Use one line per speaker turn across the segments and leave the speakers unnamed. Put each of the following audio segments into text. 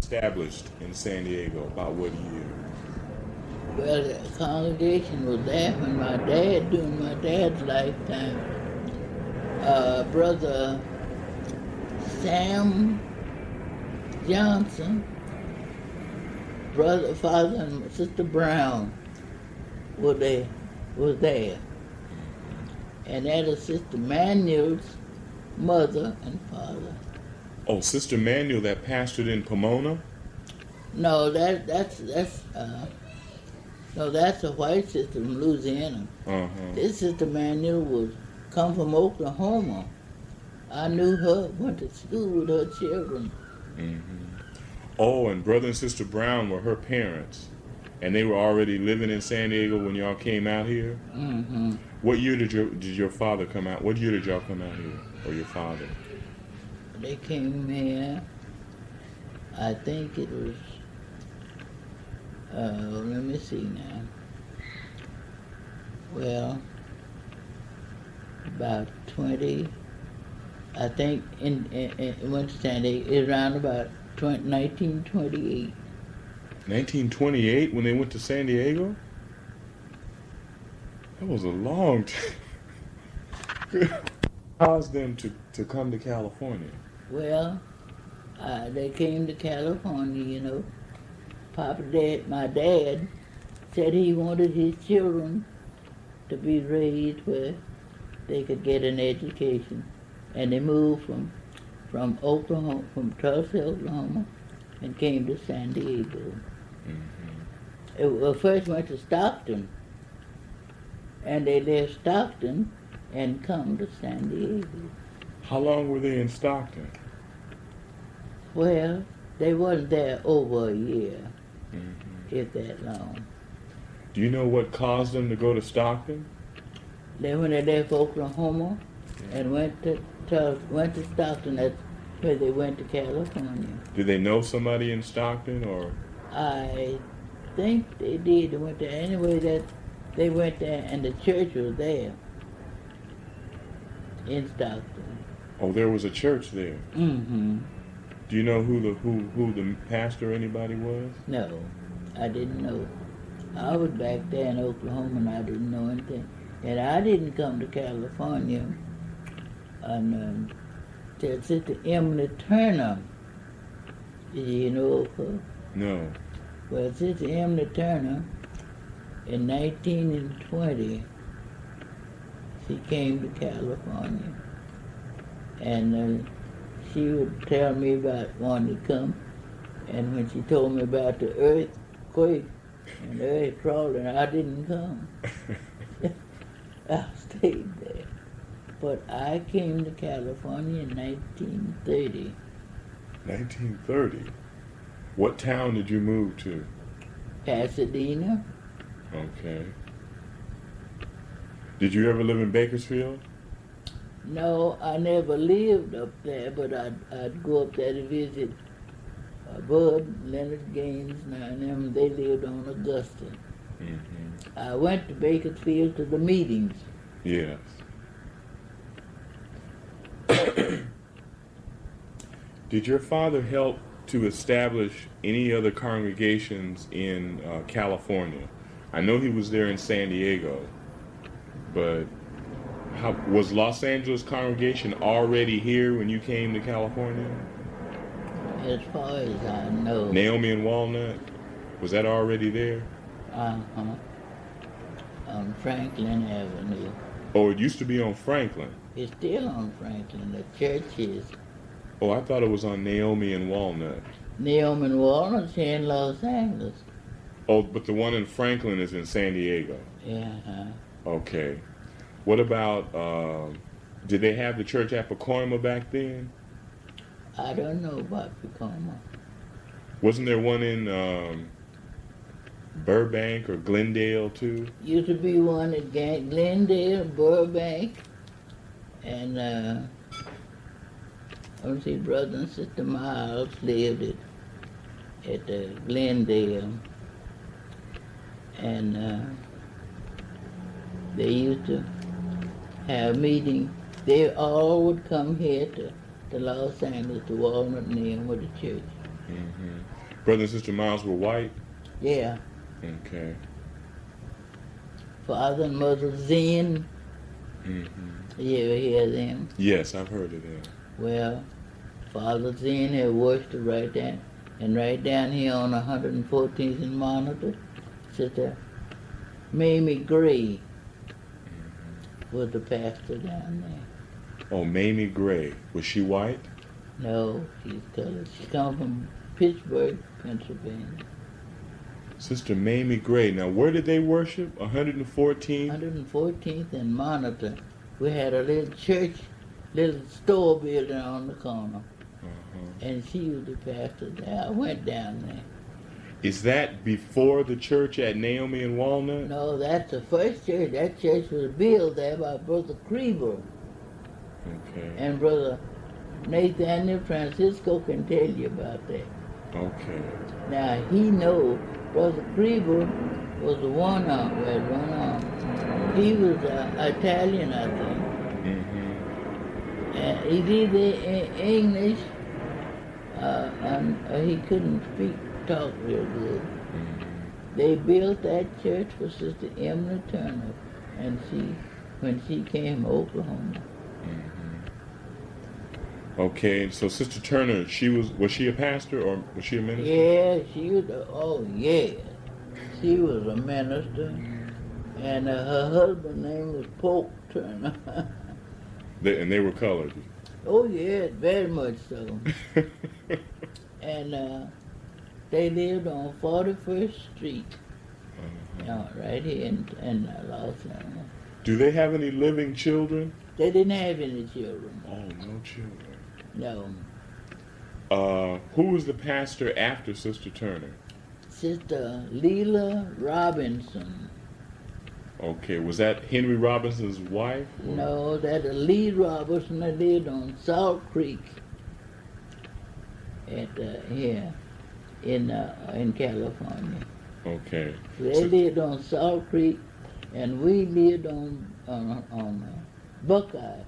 established in San Diego? About what year?
Well, the congregation was there when during my dad's lifetime. Brother Sam Johnson, father and sister Brown was there. And that is Sister Manuel's mother and father.
Oh, Sister Manuel that pastored in Pomona?
No, that's a white sister from Louisiana.
Uh-huh.
This Sister Manuel come from Oklahoma. I knew her, went to school with her children.
Mm-hmm. Oh, and Brother and Sister Brown were her parents. And they were already living in San Diego when y'all came out here?
Mm-hmm.
What year did your father come out? What year did y'all come out here? Or your father?
They came here, I think it was, let me see now. Well, about 20, I think, went to San Diego, around about 1928.
1928 when they went to San Diego? That was a long time. Caused them to come to California?
Well, they came to California, you know. My dad said he wanted his children to be raised where they could get an education. And they moved from Oklahoma, from Tulsa, Oklahoma, and came to San Diego. Mm-hmm. First went to Stockton, and they left Stockton and come to San Diego.
How long were they in Stockton?
Well, they wasn't there over a year,
mm-hmm.
if that long.
Do you know what caused them to go to Stockton?
When they left Oklahoma and went to Stockton, that's where they went to California.
Did they know somebody in Stockton, or?
I think they did. They went there anyway. That they went there, and the church was there in Stockton.
Oh, there was a church there.
Mm-hmm.
Do you know who the pastor or anybody was?
No, I didn't know. I was back there in Oklahoma, and I didn't know anything. And I didn't come to California until Sister Emily Turner. Did you know of her?
No.
Well, Sister Emily Turner, in 1920, she came to California. And she would tell me about wanting to come. And when she told me about the earthquake and the earth crawling, I didn't come. I stayed there. But I came to California in 1930.
1930? What town did you move to?
Pasadena.
Okay. Did you ever live in Bakersfield?
No, I never lived up there, but I'd go up there to visit Bud, Leonard Gaines, and them. They lived on Augusta. Mm-hmm. I went to Bakersfield to the meetings.
Yes. Did your father help to establish any other congregations in California? I know he was there in San Diego, but was Los Angeles congregation already here when you came to California?
As far as I know.
Naomi and Walnut, was that already there?
Uh-huh. On Franklin Avenue.
Oh, it used to be on Franklin.
It's still on Franklin. The church is.
Oh, I thought it was on Naomi and Walnut.
Naomi and Walnut's here in Los Angeles.
Oh, but the one in Franklin is in San Diego.
Yeah.
Okay. What about, did they have the church at Pacoima back then?
I don't know about Pacoima.
Wasn't there one in Burbank or Glendale too?
Used to be one at Glendale, Burbank, and let's see, Brother and Sister Miles lived at Glendale, and they used to have meetings. They all would come here to Los Angeles, to Walnut and them with the church.
Mm-hmm. Brother and Sister Miles were white?
Yeah.
Okay.
Father and Mother Zen.
Mm-hmm.
You ever hear them?
Yes, I've heard of that.
Well, Father Zen had worshiped right there. And right down here on 114th and Monitor, Sister Mamie Gray was the pastor down there.
Oh, Mamie Gray. Was she white?
No, she's colored. She comes from Pittsburgh, Pennsylvania.
Sister Mamie Gray. Now, where did they worship? 114?
114th and Monitor. We had a little church, little store building on the corner. And she was the pastor there. I went down there.
Is that before the church at Naomi and Walnut?
No, that's the first church. That church was built there by Brother Krieber.
Okay.
And Brother Nathaniel Francisco can tell you about that.
Okay.
Now, he knows Brother Krieber was the one arm, he was Italian, I think.
Mm-hmm.
And he did the English, and he couldn't talk real good.
Mm-hmm.
They built that church for Sister Emily Turner, and when she came to Oklahoma.
Mm-hmm. Okay, so Sister Turner, was she a pastor or was she a minister?
Yeah, she was. She was a minister, and her husband's name was Pope Turner.
And they were colored.
Oh yeah, very much so. And they lived on 41st Street, right here in Los Angeles.
Do they have any living children?
They didn't have any children.
Oh, no children.
No.
Who was the pastor after Sister Turner?
Sister Leela Robinson.
Okay, was that Henry Robinson's wife? Or?
No, that Lee Robinson that lived on Salt Creek here in California.
Okay.
They lived on Salt Creek, and we lived on Buckeye,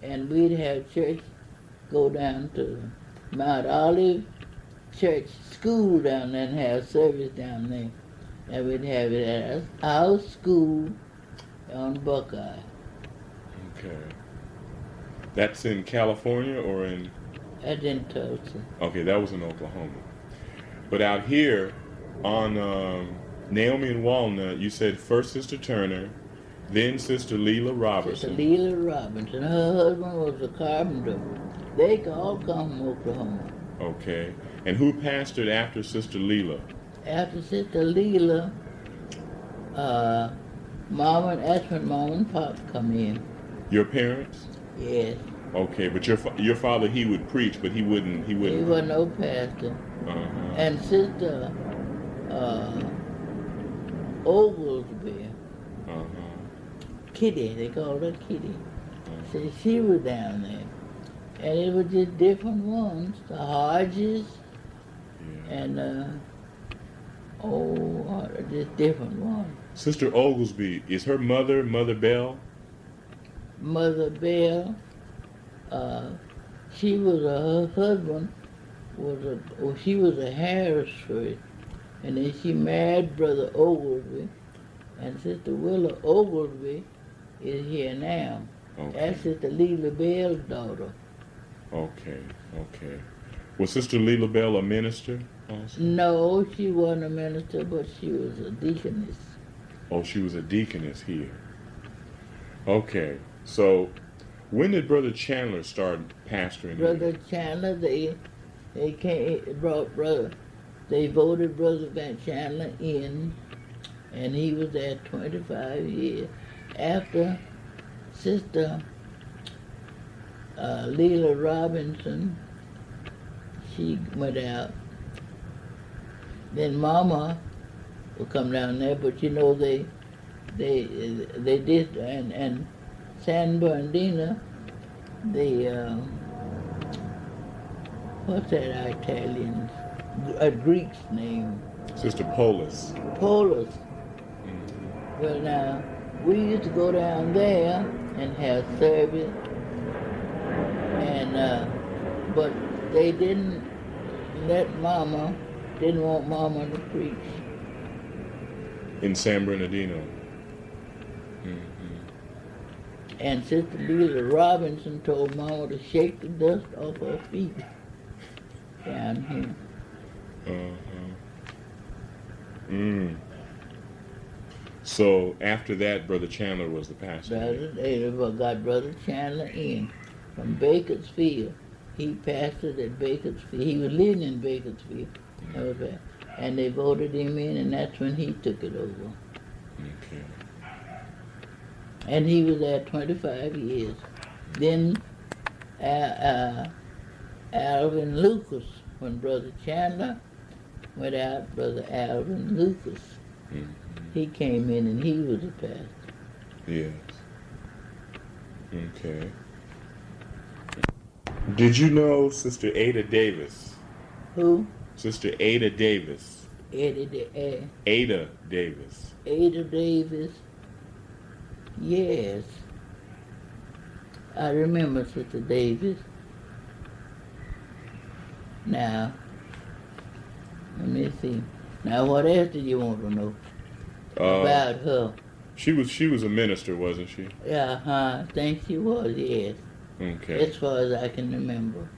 and we'd have church go down to Mount Olive Church School down there and have service down there. And we'd have it at our school on Buckeye.
Okay. That's in California or in?
That's in Tulsa.
Okay, that was in Oklahoma. But out here on Naomi and Walnut, you said first Sister Turner, then Sister Leela Robinson.
Sister Leela Robinson. Her husband was a carpenter. They all come from Oklahoma.
Okay. And who pastored after Sister Leela?
After Sister Leela, that's when Mom and Pop come in.
Your parents?
Yes.
Okay, but your father, he would preach, but he wouldn't.
He wasn't no pastor.
Uh-huh.
And Sister Oglesby, Kitty, they called her Kitty. So she was down there. And it was just different ones. The Hodges and just different ones.
Sister Oglesby, is her mother Bell?
Mother Bell, she was her husband she was a Harrisford, and then she married Brother Oglesby, and Sister Willa Oglesby is here now.
Okay.
That's Sister Leela Bell's daughter.
Okay. Was Sister Leela Bell a minister also?
No, she wasn't a minister, but she was a deaconess.
Oh, she was a deaconess here. Okay, so when did Brother Chandler start pastoring?
Brother Chandler, they voted Brother Van Chandler in, and he was there 25 years. After Sister Leela Robinson, she went out. Then Mama would come down there, but they did, and San Bernardino, what's that Italian, a Greek's name?
Sister Polis.
Polis.
Mm-hmm.
Well, now, we used to go down there and have service, and but they didn't let Mama didn't want Mama to preach.
In San Bernardino.
And Sister Leela Robinson told Mama to shake the dust off her feet down here.
So after that, Brother Chandler was the pastor.
They got Brother Chandler in from Bakersfield. He pastored at Bakersfield. He was living in Bakersfield. And they voted him in, and that's when he took it over.
Okay.
And he was there 25 years. Then Alvin Lucas, when Brother Chandler went out, Brother Alvin Lucas, he came in and he was a pastor.
Yes. Okay. Did you know Sister Ada Davis?
Who?
Sister Ada Davis.
Ada
Davis.
Ada Davis. Yes. I remember Sister Davis. Now, let me see. Now, what else do you want to know about her?
She was a minister, wasn't she?
Yeah, I think she was, yes.
Okay.
As far as I can remember.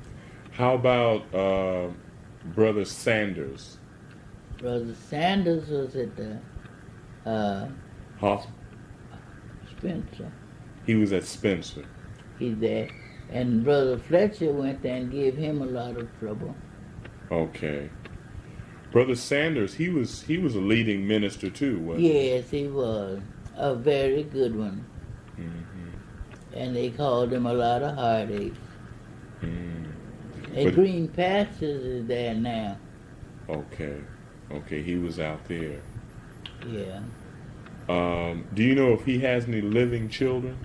How about Brother Sanders?
Brother Sanders was at the Spencer.
He was at Spencer.
He's there. And Brother Fletcher went there and gave him a lot of trouble.
Okay. Brother Sanders, he was a leading minister too, wasn't he?
Yes, he was. A very good one. And they called him a lot of heartaches. And Green Pastures is there now.
Okay. Okay, he was out there.
Yeah.
Do you know if he has any living children?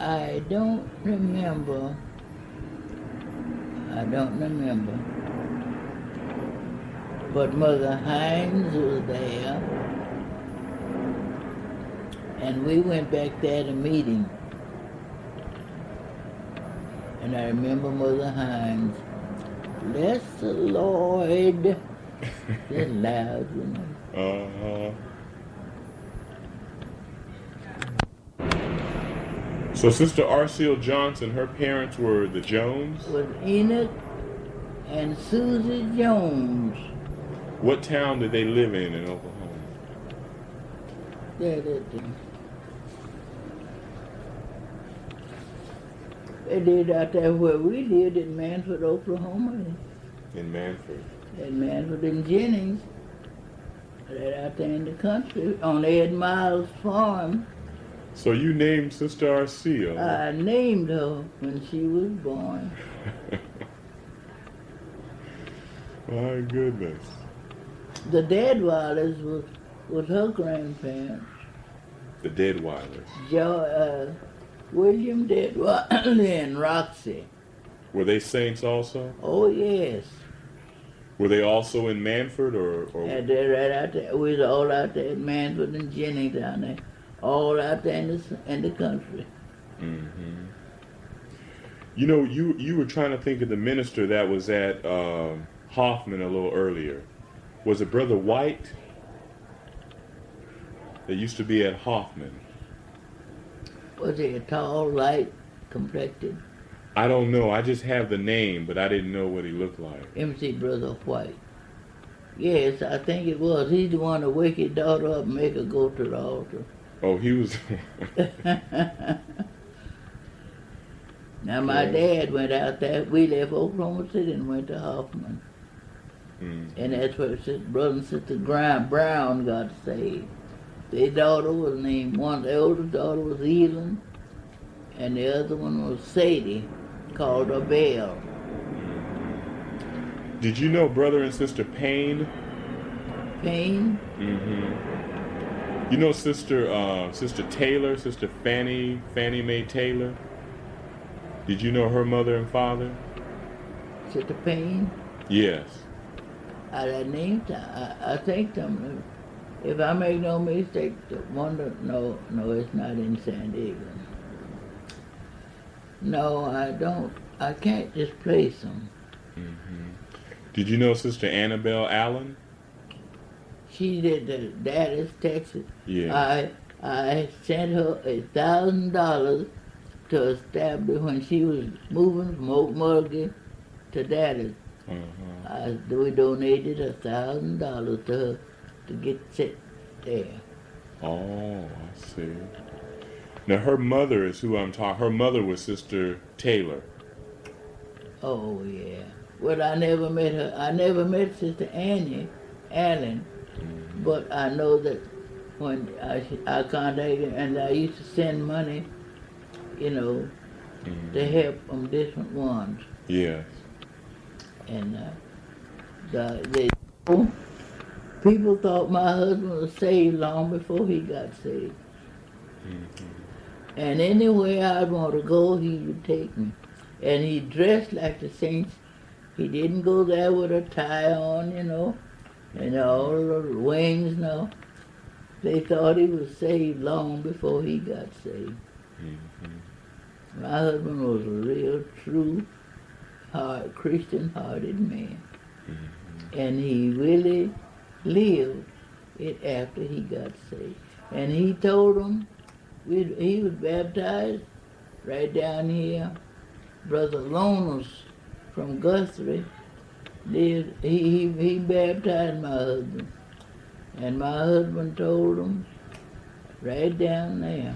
I don't remember. But Mother Hines was there. And we went back there to meet him. And I remember Mother Hines. Bless the Lord. That's loud, you know.
So Sister Arceel Johnson, her parents were the Jones?
Was Enoch and Susie Jones.
What town did they live in Oklahoma?
They did out there where we lived in Manford, Oklahoma.
In Manford.
At Manford and Jennings. Right out there in the country on Ed Miles' farm.
So you named Sister Arceel?
I named her when she was born.
My goodness.
The Deadwilders was her grandparents.
The
Deadwilders? William Deadweiler and Roxy.
Were they saints also?
Oh, yes.
Were they also in Manford or?
Yeah, they're right out there. We was all out there at Manford and Jennings down there. All out there in the country.
You know, you were trying to think of the minister that was at Hoffman a little earlier. Was it Brother White? That used to be at Hoffman.
Was he a tall, light complected?
I don't know. I just have the name, but I didn't know what he looked like.
MC Brother White. Yes, I think it was. He's the one to wake his daughter up and make her go to the altar.
Oh, he was.
Now, my dad went out there. We left Oklahoma City and went to Hoffman. And that's where Brother and Sister Brown got saved. Their daughter was named, the oldest daughter was Elin, and the other one was Sadie, called her Belle.
Did you know Brother and Sister Payne?
Payne?
You know Sister Taylor, Sister Fannie Mae Taylor? Did you know her mother and father?
Sister Payne?
Yes.
I think them. If I make no mistake, no, it's not in San Diego. No, I don't. I can't just place them.
Did you know Sister Annabelle Allen?
She did the Dallas, Texas.
Yeah.
I sent her $1,000 to establish when she was moving from Oak Mulgee to Dallas. We donated $1,000 to her to get set there.
Oh, I see. Now her mother is who I'm talking. Her mother was Sister Taylor.
Oh yeah. Well, I never met her. I never met Sister Annie Allen, but I know that when I contacted her, and I used to send money, to help them different ones.
Yes.
And people thought my husband was saved long before he got saved. And anywhere I'd want to go, he would take me. And he dressed like the saints. He didn't go there with a tie on, and all the wings, no. They thought he was saved long before he got saved. My husband was a real, true, Christian-hearted man. And he really lived it after he got saved. And he told them, he was baptized right down here. Brother Lonus from Guthrie lived, he baptized my husband. And my husband told him right down there.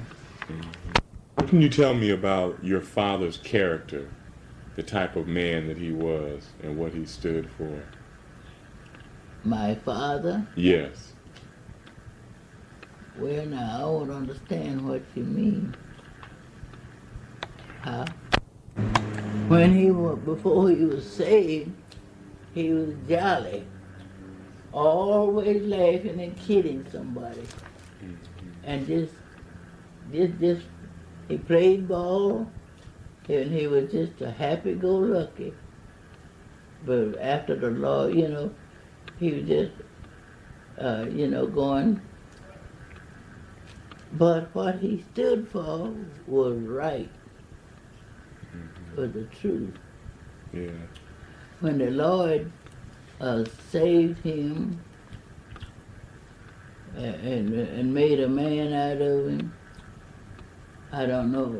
What can you tell me about your father's character, the type of man that he was, and what he stood for?
My father?
Yes.
Well, now, I don't understand what you mean. How? Before he was saved, he was jolly, always laughing and kidding somebody. And he played ball, and he was just a happy-go-lucky. But after the law, he was just, going. But what he stood for was right, was the truth.
Yeah.
When the Lord saved him and made a man out of him, I don't know,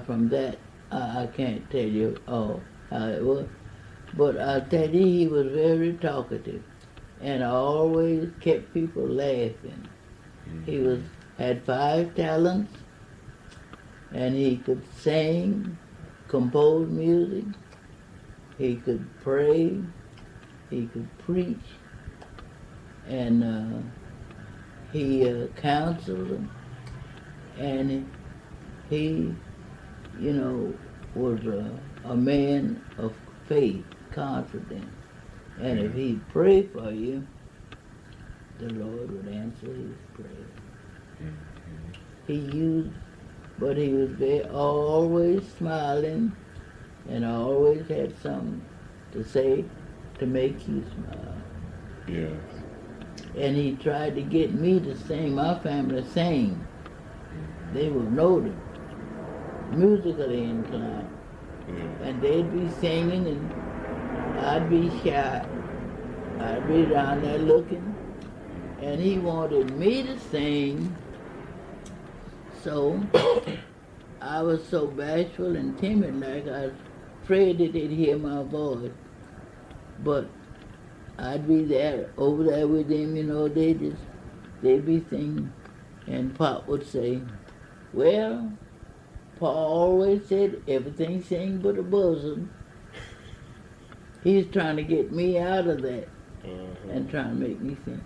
from that, I can't tell you how it was. But I'll tell you, he was very talkative and always kept people laughing. He had 5 talents, and he could sing, compose music, he could pray, he could preach, and he counseled, and he, was a man of faith, confident. And if he prayed for you, the Lord would answer his prayer. But he was always smiling, and always had something to say to make you smile.
Yes.
And he tried to get me to sing. My family sang. They were noted, musically inclined.
Yeah.
And they'd be singing, and I'd be shy. I'd be down there looking, and he wanted me to sing. So I was so bashful and timid, like I was afraid that they'd hear my voice. But I'd be over there with them, they'd be singing. And Pop would say, well, Paul always said everything sing but a buzzard. He's trying to get me out of that and trying to make me sing.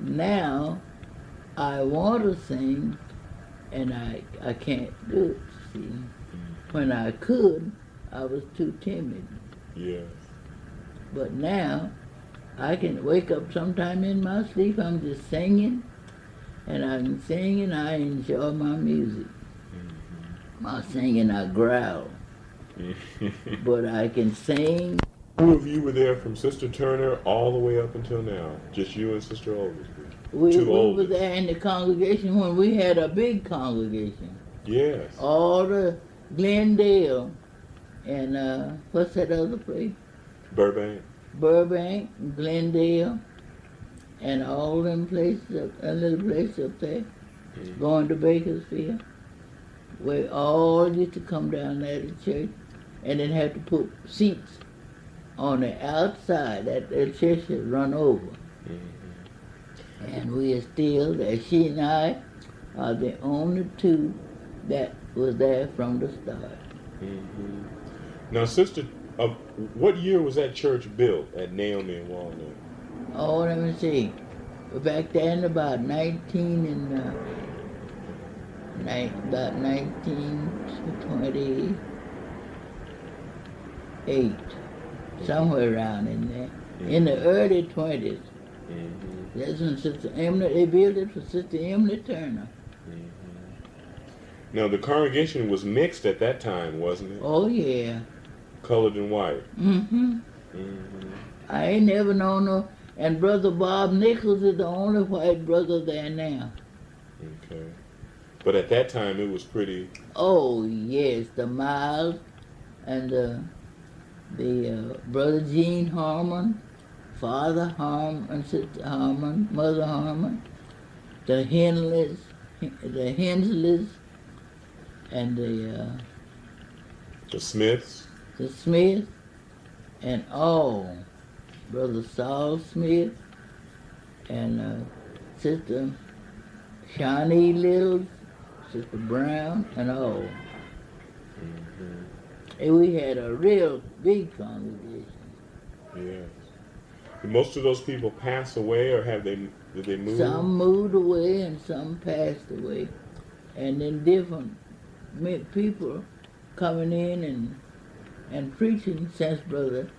Now, I want to sing, and I can't do it, see. When I could, I was too timid.
Yes.
But now, I can wake up sometime in my sleep, I'm just singing, and I'm singing, I enjoy my music. My singing, I growl. But I can sing.
Two of you were there from Sister Turner all the way up until now. Just you and Sister Oglesby.
We were there in the congregation when we had a big congregation.
Yes.
All the Glendale and what's that other place?
Burbank.
Burbank, Glendale, and all them places, a little place up there, going to Bakersfield. We all used to come down there to church and then have to put seats on the outside that the church had run over. And we are still there. She and I are the only two that was there from the start.
Now, Sister, what year was that church built at Naomi and Walnut?
Oh, let me see. Back then, about 1928, somewhere around in there. In the early 20s. That's when Sister Emily, they built it for Sister Emily Turner.
Now, the congregation was mixed at that time, wasn't it?
Oh, yeah.
Colored and white.
I ain't never known no, and Brother Bob Nichols is the only white brother there now.
Okay. But at that time, it was pretty...
Oh, yes, the Miles and the Brother Gene Harmon, Father Harmon, Sister Harmon, Mother Harmon, the Henleys, and
The Smiths.
the Smiths, and all, Brother Saul Smith, and Sister Shawnee Little, Sister Brown, and all. And we had a real big congregation.
Yes. Did most of those people pass away, or did they move?
Some moved away and some passed away. And then different people coming in and preaching since Brother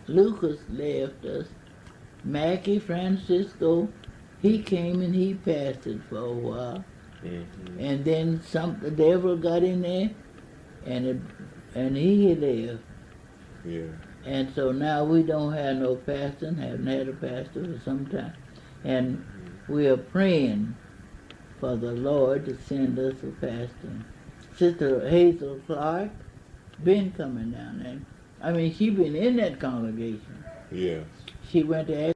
Lucas left us. Mackie Francisco, he came and he pastored for a while. And then the devil got in there and he left.
Yeah.
And so now we don't have no pastor, and haven't had a pastor for some time. And we are praying for the Lord to send us a pastor. Sister Hazel Clark been coming down there. I mean, she been in that congregation.
Yes.
She went to